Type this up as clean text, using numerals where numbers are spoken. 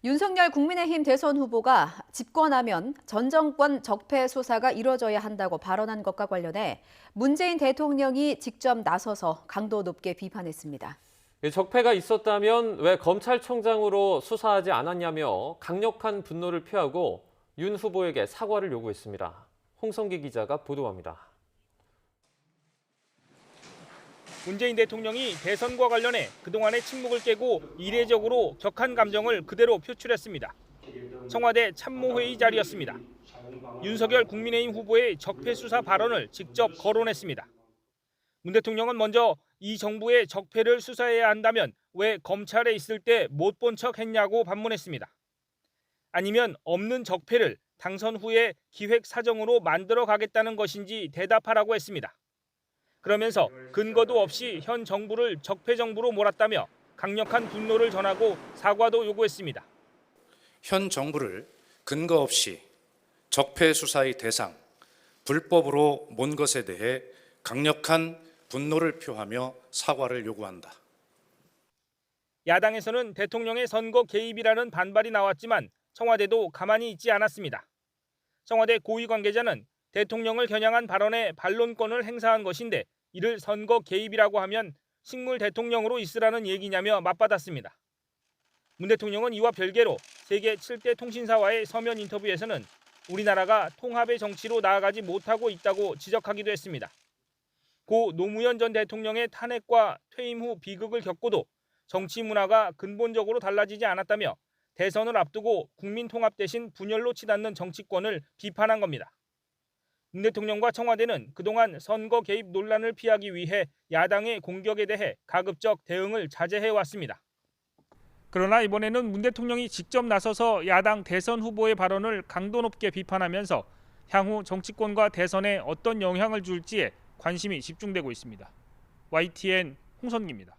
윤석열 국민의힘 대선 후보가 집권하면 전 정권 적폐 수사가 이뤄져야 한다고 발언한 것과 관련해 문재인 대통령이 직접 나서서 강도 높게 비판했습니다. 적폐가 있었다면 왜 검찰총장으로 수사하지 않았냐며 강력한 분노를 표하고 윤 후보에게 사과를 요구했습니다. 홍성기 기자가 보도합니다. 문재인 대통령이 대선과 관련해 그동안의 침묵을 깨고 이례적으로 격한 감정을 그대로 표출했습니다. 청와대 참모회의 자리였습니다. 윤석열 국민의힘 후보의 적폐 수사 발언을 직접 거론했습니다. 문 대통령은 먼저 이 정부의 적폐를 수사해야 한다면 왜 검찰에 있을 때 못 본 척 했냐고 반문했습니다. 아니면 없는 적폐를 당선 후에 기획 사정으로 만들어 가겠다는 것인지 대답하라고 했습니다. 그러면서 근거도 없이 현 정부를 적폐 정부로 몰았다며 강력한 분노를 전하고 사과도 요구했습니다. 현 정부를 근거 없이 적폐 수사의 대상, 불법으로 몰 것에 대해 강력한 분노를 표하며 사과를 요구한다. 야당에서는 대통령의 선거 개입이라는 반발이 나왔지만 청와대도 가만히 있지 않았습니다. 청와대 고위 관계자는 대통령을 겨냥한 발언에 반론권을 행사한 것인데 이를 선거 개입이라고 하면 식물 대통령으로 있으라는 얘기냐며 맞받았습니다. 문 대통령은 이와 별개로 세계 7대 통신사와의 서면 인터뷰에서는 우리나라가 통합의 정치로 나아가지 못하고 있다고 지적하기도 했습니다. 고 노무현 전 대통령의 탄핵과 퇴임 후 비극을 겪고도 정치 문화가 근본적으로 달라지지 않았다며 대선을 앞두고 국민 통합 대신 분열로 치닫는 정치권을 비판한 겁니다. 문 대통령과 청와대는 그동안 선거 개입 논란을 피하기 위해 야당의 공격에 대해 가급적 대응을 자제해왔습니다. 그러나 이번에는 문 대통령이 직접 나서서 야당 대선 후보의 발언을 강도 높게 비판하면서 향후 정치권과 대선에 어떤 영향을 줄지에 관심이 집중되고 있습니다. YTN 홍성기입니다.